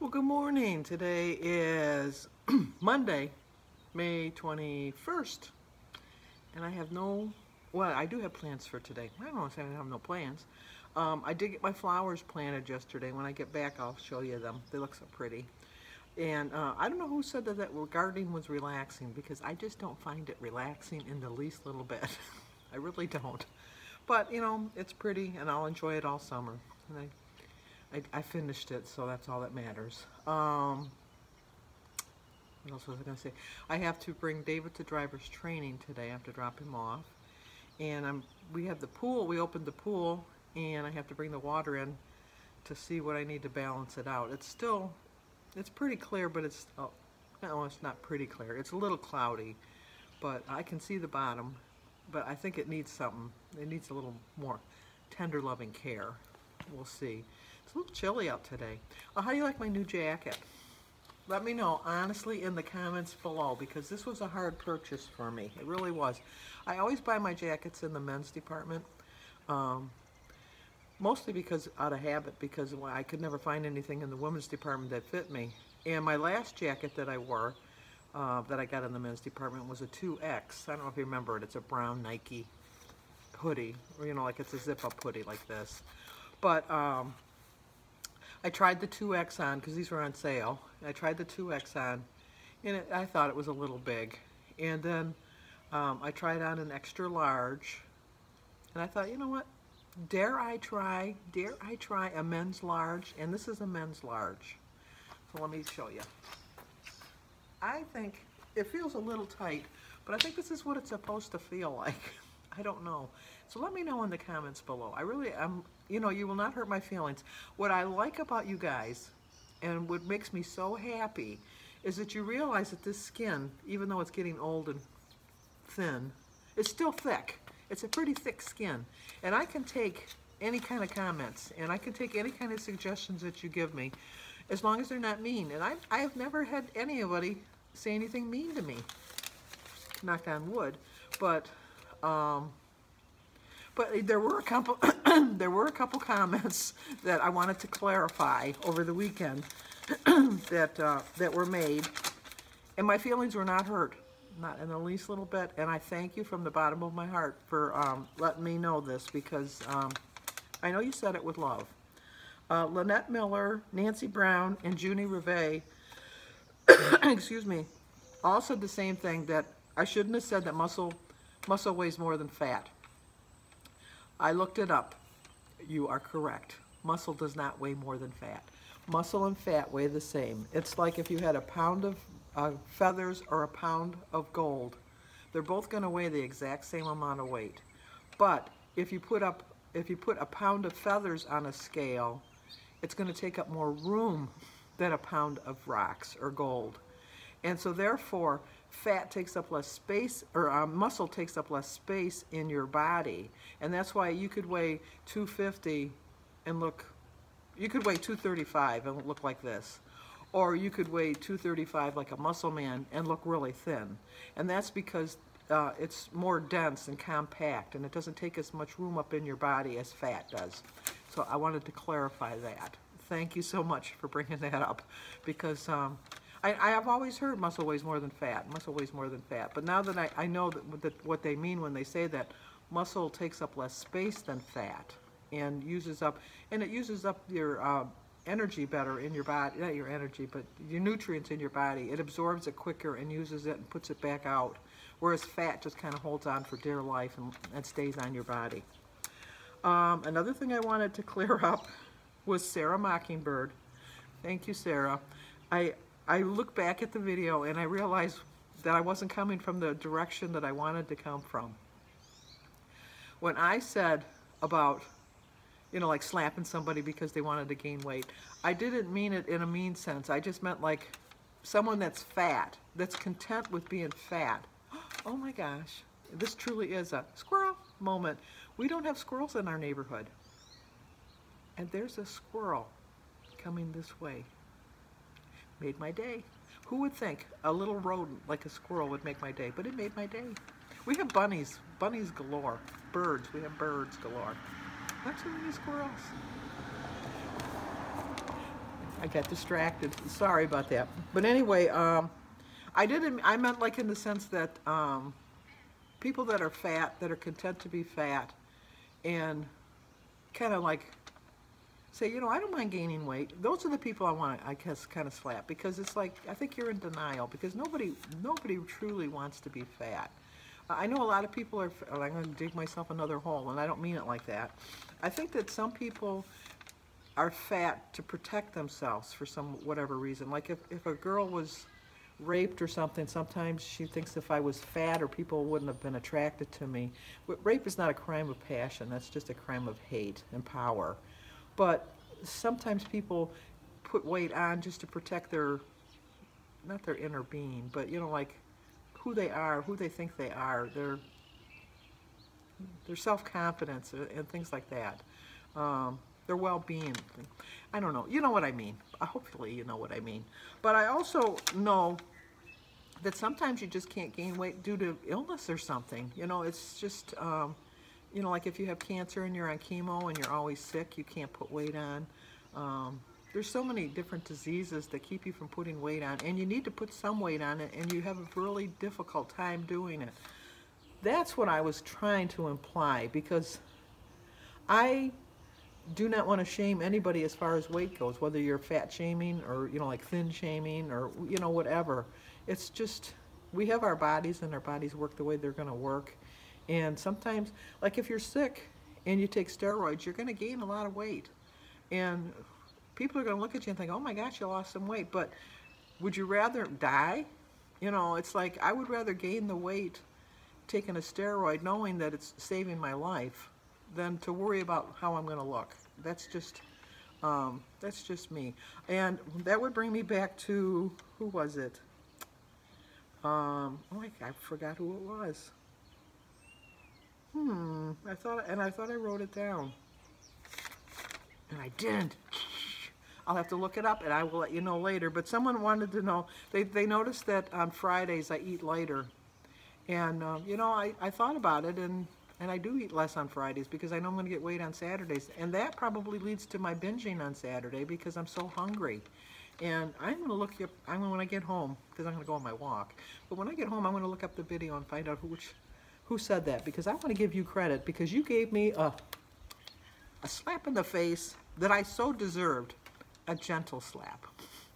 Well, good morning. Today is Monday, May 21st, and I have I do have plans for today. I don't want to say I have no plans. I did get my flowers planted yesterday. When I get back, I'll show you them. They look so pretty. And I don't know who said that gardening was relaxing, because I just don't find it relaxing in the least little bit. I really don't. But, you know, it's pretty, and I'll enjoy it all summer. And I finished it, so that's all that matters. What else was I going to say? I have to bring David to driver's training today. I have to drop him off. And we have the pool. We opened the pool, and I have to bring the water in to see what I need to balance it out. It's pretty clear, but no, it's not pretty clear. It's a little cloudy, but I can see the bottom. But I think it needs something. It needs a little more tender, loving care. We'll see. It's a little chilly out today. How do you like my new jacket? Let me know, honestly, in the comments below, because this was a hard purchase for me. It really was. I always buy my jackets in the men's department, mostly because out of habit, because I could never find anything in the women's department that fit me. And my last jacket that I wore, that I got in the men's department, was a 2X. I don't know if you remember it. It's a brown Nike hoodie, or, you know, like it's a zip-up hoodie like this. But I tried the 2X on because these were on sale. I tried the 2X on, and I thought it was a little big. And then I tried on an extra large, and I thought, you know what? Dare I try a men's large? And this is a men's large. So let me show you. I think it feels a little tight, but I think this is what it's supposed to feel like. I don't know. So let me know in the comments below. You know, you will not hurt my feelings. What I like about you guys, and what makes me so happy, is that you realize that this skin, even though it's getting old and thin, it's still thick. It's a pretty thick skin. And I can take any kind of comments, and I can take any kind of suggestions that you give me, as long as they're not mean. And I have never had anybody say anything mean to me. Knock on wood. But there were a couple comments that I wanted to clarify over the weekend that were made, and my feelings were not hurt, not in the least little bit. And I thank you from the bottom of my heart for letting me know this, because I know you said it with love. Lynette Miller, Nancy Brown, and Junie Rivet, excuse me, all said the same thing, that I shouldn't have said that muscle weighs more than fat. I looked it up. You are correct. Muscle does not weigh more than fat. Muscle and fat weigh the same. It's like if you had a pound of feathers or a pound of gold. They're both going to weigh the exact same amount of weight. But if you put a pound of feathers on a scale, it's going to take up more room than a pound of rocks or gold. And so therefore, fat takes up less space, or muscle takes up less space in your body. And that's why you could weigh 250 and you could weigh 235 and look like this. Or you could weigh 235 like a muscle man and look really thin. And that's because it's more dense and compact, and it doesn't take as much room up in your body as fat does. So I wanted to clarify that. Thank you so much for bringing that up, because I have always heard muscle weighs more than fat. Muscle weighs more than fat. But now that I know that what they mean when they say that, muscle takes up less space than fat, and it uses up your energy better in your body. Not your energy, but your nutrients in your body. It absorbs it quicker and uses it and puts it back out. Whereas fat just kind of holds on for dear life and stays on your body. Another thing I wanted to clear up was Sarah Mockingbird. Thank you, Sarah. I look back at the video and I realized that I wasn't coming from the direction that I wanted to come from. When I said about, you know, like slapping somebody because they wanted to gain weight, I didn't mean it in a mean sense. I just meant like someone that's fat, that's content with being fat. Oh my gosh, this truly is a squirrel moment. We don't have squirrels in our neighborhood. And there's a squirrel coming this way. Made my day. Who would think a little rodent like a squirrel would make my day? But it made my day. We have bunnies galore. Birds, we have birds galore. Not too many squirrels. I got distracted. Sorry about that. But anyway, I meant like in the sense that people that are fat, that are content to be fat, and kind of like say, you know, I don't mind gaining weight. Those are the people I want to, I guess, kind of slap, because it's like, I think you're in denial, because nobody truly wants to be fat. I know a lot of people are, I'm going to dig myself another hole, and I don't mean it like that. I think that some people are fat to protect themselves for some whatever reason. Like if a girl was raped or something, sometimes she thinks if I was fat or people wouldn't have been attracted to me. Rape is not a crime of passion, that's just a crime of hate and power. But sometimes people put weight on just to protect their, not their inner being, but you know, like who they are, who they think they are, their self-confidence and things like that. Their well-being. I don't know. You know what I mean. Hopefully you know what I mean. But I also know that sometimes you just can't gain weight due to illness or something. You know, it's just, you know, like if you have cancer and you're on chemo and you're always sick, you can't put weight on. There's so many different diseases that keep you from putting weight on, and you need to put some weight on it, and you have a really difficult time doing it. That's what I was trying to imply, because I do not want to shame anybody as far as weight goes, whether you're fat shaming or, you know, like thin shaming or, you know, whatever. It's just, we have our bodies and our bodies work the way they're going to work. And sometimes, like if you're sick and you take steroids, you're going to gain a lot of weight. And people are going to look at you and think, oh my gosh, you lost some weight. But would you rather die? You know, it's like, I would rather gain the weight taking a steroid knowing that it's saving my life than to worry about how I'm going to look. That's just me. And that would bring me back to, who was it? Oh, I forgot who it was. I thought I wrote it down, and I didn't. I'll have to look it up, and I will let you know later. But someone wanted to know. They noticed that on Fridays I eat lighter, and you know, I thought about it, and I do eat less on Fridays because I know I'm going to get weight on Saturdays. And that probably leads to my binging on Saturday because I'm so hungry. And I'm going to look up, when I get home, because I'm going to go on my walk. But when I get home, I'm going to look up the video and find out who said that. Because I want to give you credit, because you gave me a slap in the face that I so deserved. A gentle slap.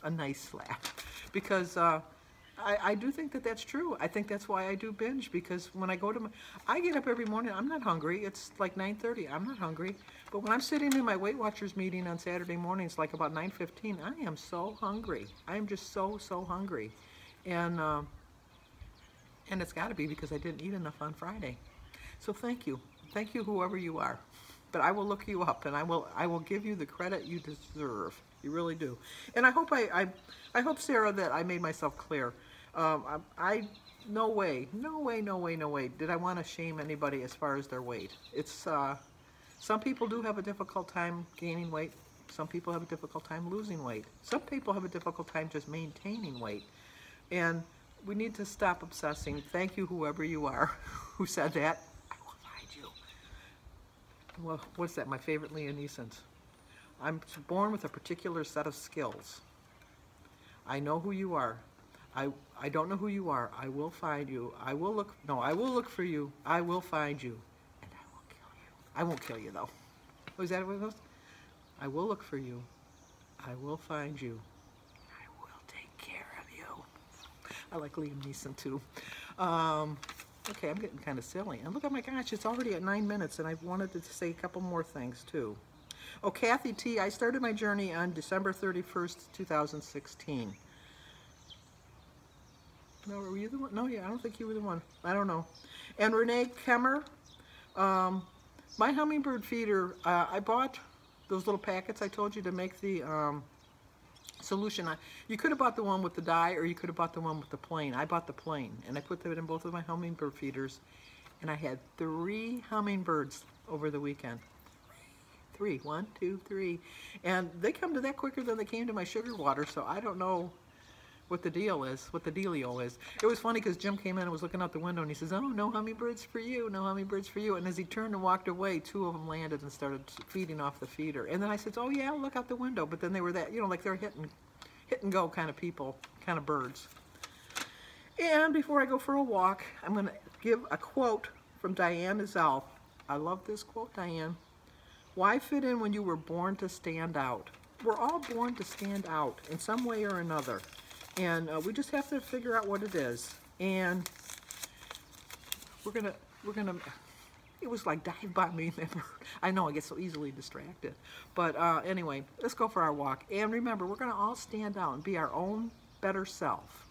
A nice slap. Because I do think that that's true. I think that's why I do binge, because when I go to I get up every morning, I'm not hungry. It's like 9:30, I'm not hungry. But when I'm sitting in my Weight Watchers meeting on Saturday mornings, like about 9:15, I am so hungry. I am just so hungry. And it's got to be because I didn't eat enough on Friday. So thank you. Thank you, whoever you are. But I will look you up, and I will give you the credit you deserve. You really do. And I hope I hope, Sarah, that I made myself clear. No way did I want to shame anybody as far as their weight. It's some people do have a difficult time gaining weight. Some people have a difficult time losing weight. Some people have a difficult time just maintaining weight. And we need to stop obsessing. Thank you, whoever you are, who said that. I will find you. Well, what's that? My favorite Liam Neeson's. I'm born with a particular set of skills. I know who you are. I don't know who you are. I will find you. I will look for you. I will find you. And I will kill you. I won't kill you, though. Was that what it was? I will look for you. I will find you. I will take care of you. I like Liam Neeson, too. Okay, I'm getting kind of silly. And look, oh my gosh, it's already at 9 minutes, and I wanted to say a couple more things, too. Oh, Kathy T., I started my journey on December 31st, 2016. No, were you the one? No, yeah, I don't think you were the one. I don't know. And Renee Kemmer, my hummingbird feeder, I bought those little packets I told you to make the solution. You could have bought the one with the dye, or you could have bought the one with the plain. I bought the plain, and I put that in both of my hummingbird feeders, and I had 3 hummingbirds over the weekend. 3, 1, 2, 3. And they come to that quicker than they came to my sugar water, so I don't know what the deal is, what the dealio is. It was funny because Jim came in and was looking out the window and he says, "Oh, no hummingbirds for you, no hummingbirds for you." And as he turned and walked away, 2 of them landed and started feeding off the feeder. And then I said, "Oh yeah, look out the window." But then they were that, you know, like they're hit and go kind of people, kind of birds. And before I go for a walk, I'm going to give a quote from Diane Azell. I love this quote, Diane. "Why fit in when you were born to stand out?" We're all born to stand out in some way or another. And we just have to figure out what it is. And we're gonna, it was like dive by me. I know I get so easily distracted. But anyway, let's go for our walk. And remember, we're gonna all stand out and be our own better self.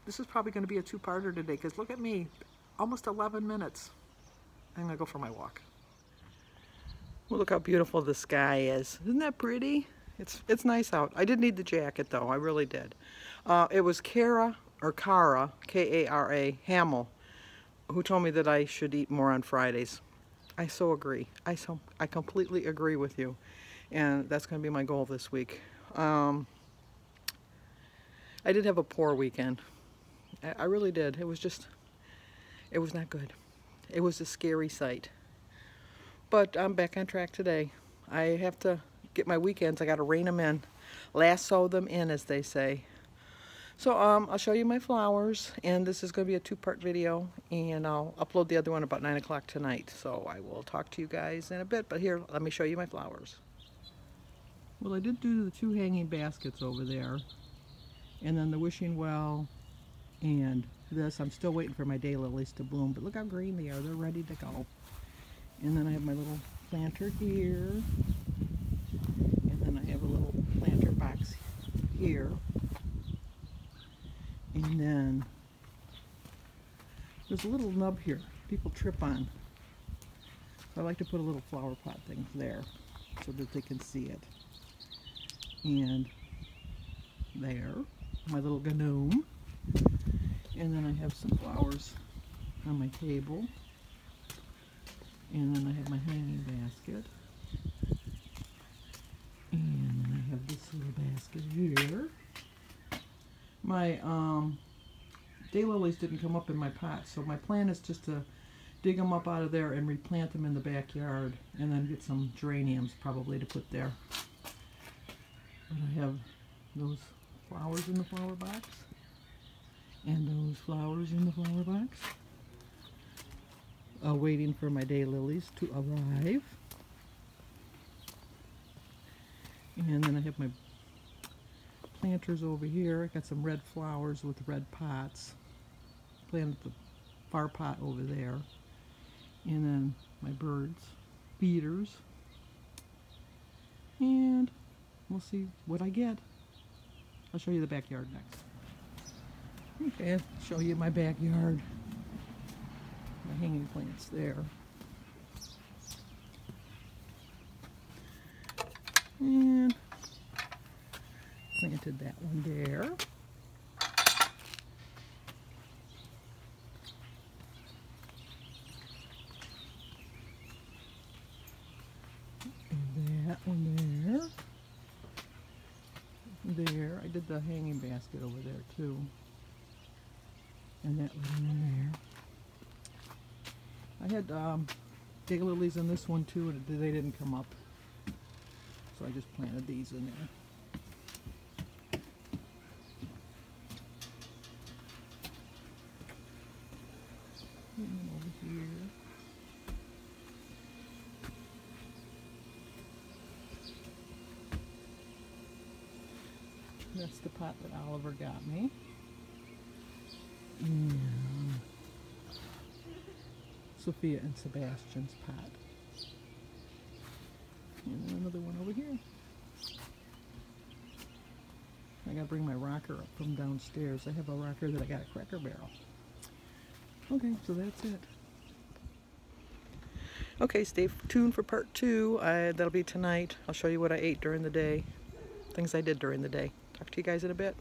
This is probably gonna be a 2-parter today, because look at me, almost 11 minutes. I'm gonna go for my walk. Well, look how beautiful the sky is. Isn't that pretty? It's nice out. I did need the jacket though, I really did. It was Kara, K-A-R-A, Hamill, who told me that I should eat more on Fridays. I so agree. I completely agree with you. And that's going to be my goal this week. I did have a poor weekend. I really did. It was not good. It was a scary sight. But I'm back on track today. I have to get my weekends. I got to rein them in. Lasso them in, as they say. So I'll show you my flowers, and this is going to be a 2-part video, and I'll upload the other one about 9 o'clock tonight. So I will talk to you guys in a bit, but here, let me show you my flowers. Well, I did do the 2 hanging baskets over there, and then the wishing well, and this. I'm still waiting for my daylilies to bloom, but look how green they are. They're ready to go. And then I have my little planter here, and then I have a little planter box here, and then there's a little nub here people trip on, so I like to put a little flower pot thing there so that they can see it. And there, my little gnome, and then I have some flowers on my table. And then I have my hanging basket. And then I have this little basket here. My daylilies didn't come up in my pot, so my plan is just to dig them up out of there and replant them in the backyard, and then get some geraniums probably to put there. But I have those flowers in the flower box, and those flowers in the flower box. Waiting for my daylilies to arrive. And then I have my planters over here. I got some red flowers with red pots. Planted the far pot over there. And then my birds, feeders. And we'll see what I get. I'll show you the backyard next. Okay, I'll show you my backyard. My hanging plants there. And planted that one there. And that one there. There. I did the hanging basket over there too. And that little one there. I had daylilies in this one too, and they didn't come up. So I just planted these in there. And over here. That's the pot that Oliver got me. And Sophia and Sebastian's pot. And then another one over here. I gotta bring my rocker up from downstairs. I have a rocker that I got at Cracker Barrel. Okay, so that's it. Okay, stay tuned for part 2. That'll be tonight. I'll show you what I ate during the day. Things I did during the day. Talk to you guys in a bit.